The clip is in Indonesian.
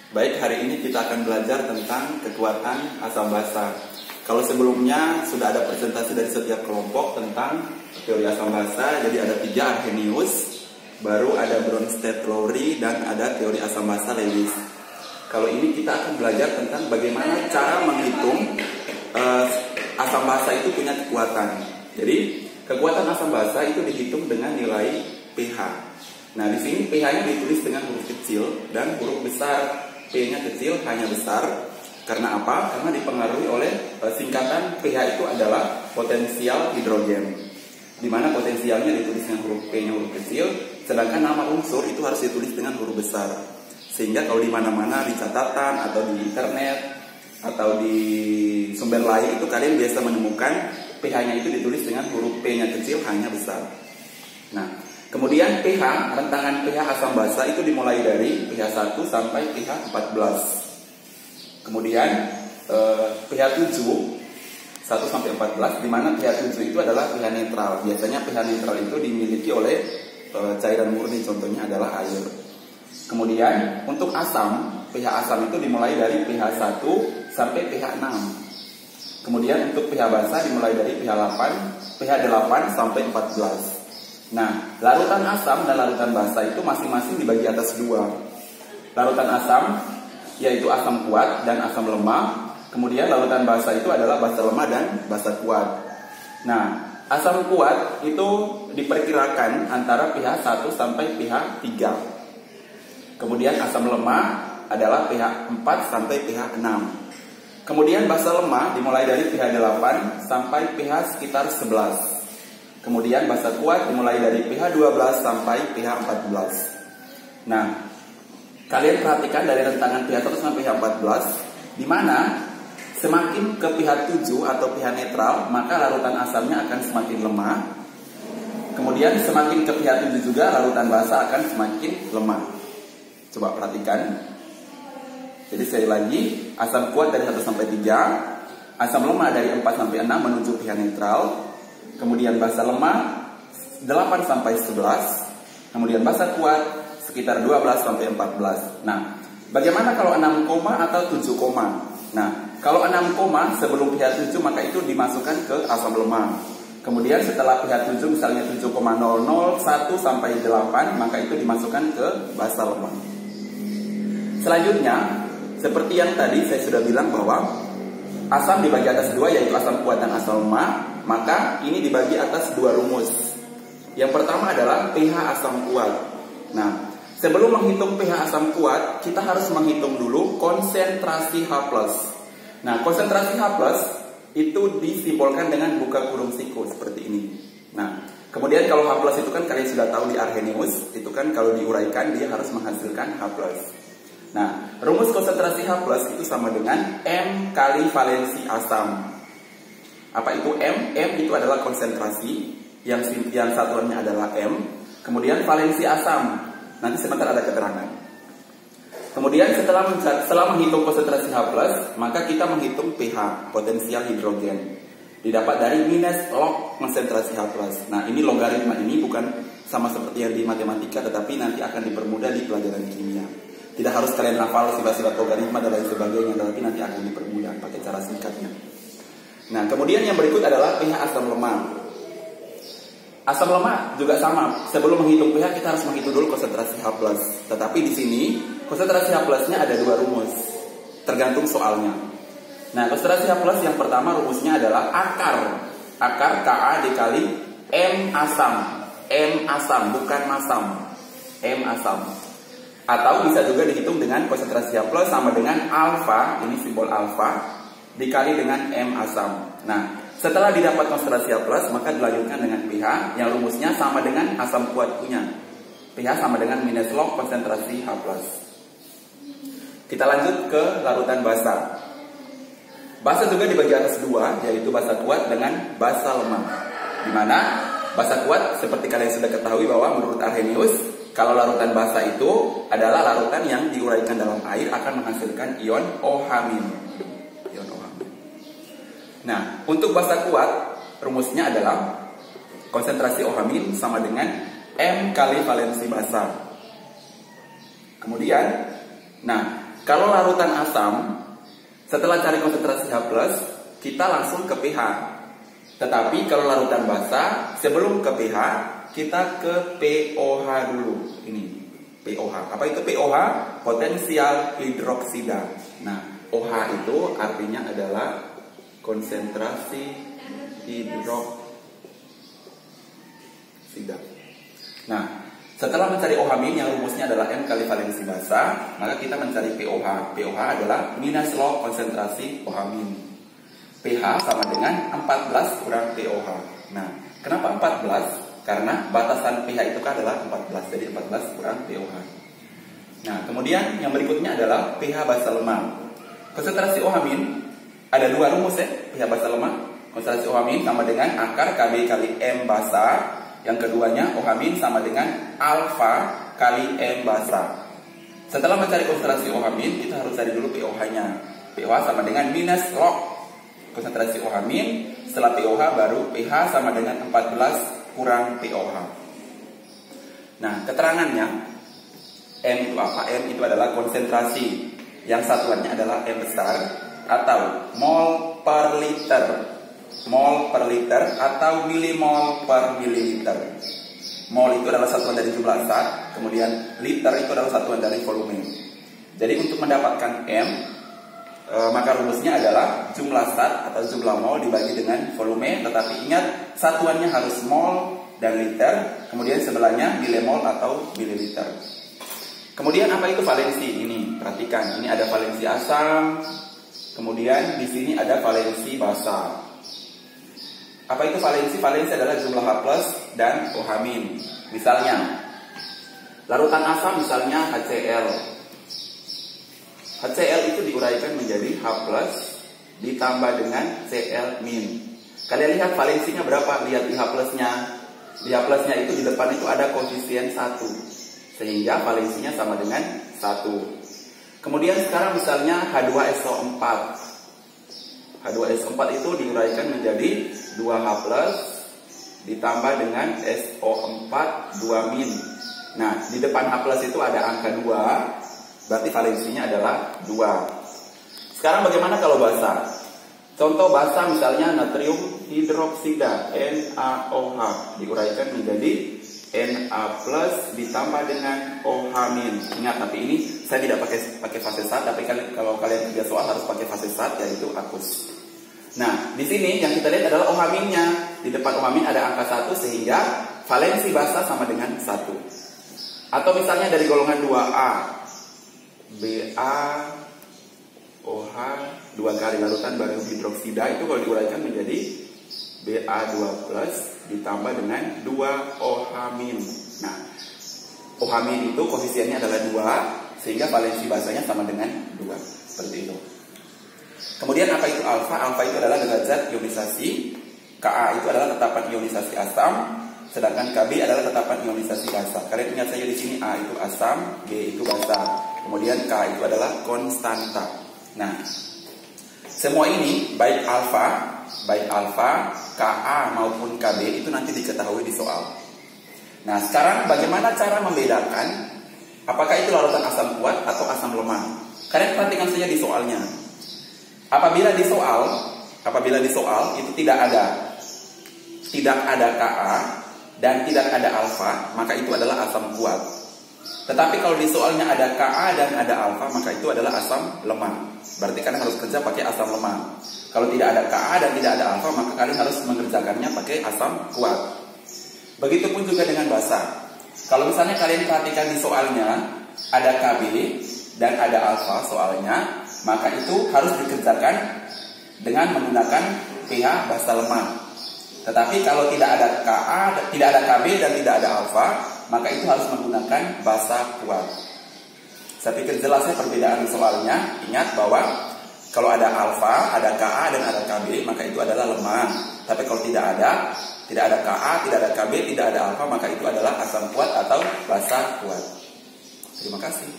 Baik, hari ini kita akan belajar tentang kekuatan asam basa. Kalau sebelumnya sudah ada presentasi dari setiap kelompok tentang teori asam basa, jadi ada 3 Arrhenius, baru ada Bronsted-Lowry, dan ada teori asam basa Lewis. Kalau ini kita akan belajar tentang bagaimana cara menghitung asam basa itu punya kekuatan. Jadi kekuatan asam basa itu dihitung dengan nilai pH. Nah, di sini pH-nya ditulis dengan huruf kecil dan huruf besar. P-nya kecil, H-nya besar. Karena apa? Karena dipengaruhi oleh singkatan pH itu adalah potensial hidrogen. Di mana potensialnya ditulis dengan huruf P-nya huruf kecil, sedangkan nama unsur itu harus ditulis dengan huruf besar. Sehingga kalau di mana-mana di catatan atau di internet atau di sumber lain itu kalian biasa menemukan pH-nya itu ditulis dengan huruf P-nya kecil, H-nya besar. Nah, kemudian pH, rentangan pH asam basa itu dimulai dari pH 1 sampai pH 14. Kemudian pH 7 1 sampai 14, di mana pH 7 itu adalah pH netral. Biasanya pH netral itu dimiliki oleh cairan murni, contohnya adalah air. Kemudian untuk asam, pH asam itu dimulai dari pH 1 sampai pH 6. Kemudian untuk pH basa dimulai dari pH 8 sampai 14. Nah, larutan asam dan larutan basa itu masing-masing dibagi atas 2. Larutan asam yaitu asam kuat dan asam lemah. Kemudian larutan basa itu adalah basa lemah dan basa kuat. Nah, asam kuat itu diperkirakan antara pH 1 sampai pH 3. Kemudian asam lemah adalah pH 4 sampai pH 6. Kemudian basa lemah dimulai dari pH 8 sampai pH sekitar 11. Kemudian basa kuat dimulai dari pH 12 sampai pH 14. Nah, kalian perhatikan dari rentangan pH 1 sampai pH 14, di mana semakin ke pH 7 atau pH netral, maka larutan asamnya akan semakin lemah. Kemudian semakin ke pH 7 juga, larutan basa akan semakin lemah. Coba perhatikan. Jadi sekali lagi, asam kuat dari 1 sampai 3, asam lemah dari 4 sampai 6 menuju pH netral. Kemudian basa lemah 8 sampai 11. Kemudian basa kuat sekitar 12 sampai 14. Nah, bagaimana kalau 6 koma atau 7 koma? Nah, kalau 6 koma sebelum pH 7 maka itu dimasukkan ke asam lemah. Kemudian setelah pH 7 misalnya 7,001 sampai 8 maka itu dimasukkan ke basa lemah. Selanjutnya, seperti yang tadi saya sudah bilang bahwa asam dibagi atas 2 yaitu asam kuat dan asam lemah. Maka ini dibagi atas 2 rumus. Yang pertama adalah pH asam kuat. Nah, sebelum menghitung pH asam kuat, kita harus menghitung dulu konsentrasi H+. Nah, konsentrasi H+ itu disimbolkan dengan buka kurung siku seperti ini. Nah, kemudian kalau H+ itu kan kalian sudah tahu di Arrhenius, itu kan kalau diuraikan dia harus menghasilkan H+. Nah, rumus konsentrasi H+ itu sama dengan M kali valensi asam. Apa itu M? M itu adalah konsentrasi, yang satuannya adalah M. Kemudian valensi asam. Nanti sebentar ada keterangan. Kemudian setelah menghitung konsentrasi H+, maka kita menghitung pH, potensial hidrogen. Didapat dari minus log konsentrasi H+. Nah, ini logaritma ini bukan sama seperti yang di matematika, tetapi nanti akan dipermudah di pelajaran kimia. Tidak harus kalian hafal sifat-sifat logaritma dan lain sebagainya, tetapi nanti akan dipermudah pakai cara singkatnya. Nah, kemudian yang berikut adalah pH asam lemah. Asam lemah juga sama. Sebelum menghitung pH kita harus menghitung dulu konsentrasi H+. Tetapi di sini konsentrasi H+-nya ada 2 rumus, tergantung soalnya. Nah, konsentrasi H+ yang pertama rumusnya adalah akar Ka dikali M asam. M asam bukan masam. M asam. Atau bisa juga dihitung dengan konsentrasi H+ sama dengan alfa, ini simbol alfa, dikali dengan M asam. Nah, setelah didapat konsentrasi H+, maka dilanjutkan dengan pH yang rumusnya sama dengan asam kuat punya. pH sama dengan minus log konsentrasi H+. Kita lanjut ke larutan basa. Basa juga dibagi atas 2, yaitu basa kuat dengan basa lemah. Di mana basa kuat seperti kalian sudah ketahui bahwa menurut Arrhenius, kalau larutan basa itu adalah larutan yang diuraikan dalam air akan menghasilkan ion OH-. Nah, untuk basa kuat, rumusnya adalah konsentrasi OH- sama dengan M kali valensi basa. Kemudian, nah, Kalau larutan asam, setelah cari konsentrasi H+, kita langsung ke pH. Tetapi kalau larutan basa, sebelum ke pH, kita ke POH dulu. Ini POH. Apa itu POH? Potensial hidroksida. Nah, OH itu artinya adalah konsentrasi hidroksida. Nah, setelah mencari OH- yang rumusnya adalah M kali valensi basa, maka kita mencari POH. POH adalah minus log konsentrasi OH-. pH sama dengan 14 kurang POH. Nah, kenapa 14? Karena batasan pH itu kan adalah 14, jadi 14 kurang POH. Nah, kemudian yang berikutnya adalah pH basa lemah. Konsentrasi OH- ada dua rumus ya, pH basa lemah. Konsentrasi OH- sama dengan akar Kb kali M basa. Yang keduanya OH- sama dengan alfa kali M basa. Setelah mencari konsentrasi OH- kita harus cari dulu POH-nya. POH sama dengan minus log konsentrasi OH-, setelah POH baru pH sama dengan 14 kurang POH. Nah, keterangannya M itu apa? M itu adalah konsentrasi yang satuannya adalah M besar atau mol per liter. Mol per liter atau milimol per mililiter. Mol itu adalah satuan dari jumlah zat, kemudian liter itu adalah satuan dari volume. Jadi untuk mendapatkan M, maka rumusnya adalah jumlah zat atau jumlah mol dibagi dengan volume, tetapi ingat satuannya harus mol dan liter, kemudian sebelahnya milimol atau mililiter. Kemudian apa itu valensi? Ini perhatikan, ini ada valensi asam, kemudian di sini ada valensi basa. Apa itu valensi? Valensi adalah jumlah H+ dan OH-. Misalnya larutan asam misalnya HCl. HCl itu diuraikan menjadi H+ ditambah dengan Cl-. Kalian lihat valensinya berapa? Lihat di H+-nya. Di H+-nya itu di depan itu ada koefisien 1. Sehingga valensinya sama dengan 1. Kemudian sekarang misalnya H2SO4. H2SO4 itu diuraikan menjadi 2H+ ditambah dengan SO4 2-. Nah, di depan H+ itu ada angka 2. Berarti valensinya adalah 2. Sekarang bagaimana kalau basa? Contoh basa misalnya natrium hidroksida NaOH diuraikan menjadi Na+ ditambah dengan OH-. Ingat, tapi ini saya tidak pakai fase zat, tapi kalau kalian kerja soal harus pakai fase zat, yaitu aqueous. Nah, di sini yang kita lihat adalah OH-nya. Di depan OH- ada angka 1 sehingga valensi basa sama dengan 1. Atau misalnya dari golongan 2A, BaOH 2 kali larutan barium hidroksida itu kalau diuraikan menjadi Ba2+ ditambah dengan 2OH-. Nah, OH- itu koefisiennya adalah 2 sehingga valensi basanya sama dengan 2. Seperti itu. Kemudian apa itu alfa? Alfa itu adalah derajat ionisasi. Ka itu adalah tetapan ionisasi asam, sedangkan Kb adalah tetapan ionisasi basa. Kalian ingat saja di sini A itu asam, B itu basa. Kemudian K itu adalah konstanta. Nah, semua ini baik alfa, Ka maupun Kb itu nanti diketahui di soal. Nah, sekarang bagaimana cara membedakan apakah itu larutan asam kuat atau asam lemah? Kalian perhatikan saja di soalnya. Apabila di soal itu tidak ada Ka dan tidak ada alfa, maka itu adalah asam kuat. Tetapi kalau di soalnya ada Ka dan ada alfa, maka itu adalah asam lemah. Berarti kalian harus kerja pakai asam lemah. Kalau tidak ada Ka dan tidak ada alfa, maka kalian harus mengerjakannya pakai asam kuat. Begitupun juga dengan basa. Kalau misalnya kalian perhatikan di soalnya ada Kb dan ada alfa soalnya, maka itu harus dikerjakan dengan menggunakan pH basa lemah. Tetapi kalau tidak ada Ka, tidak ada Kb dan tidak ada alfa, maka itu harus menggunakan basa kuat. Saya pikir jelasnya perbedaan soalnya. Ingat bahwa kalau ada alfa, ada Ka dan ada Kb, maka itu adalah lemah. Tapi kalau tidak ada Ka, tidak ada Kb, tidak ada alfa, maka itu adalah asam kuat atau basa kuat. Terima kasih.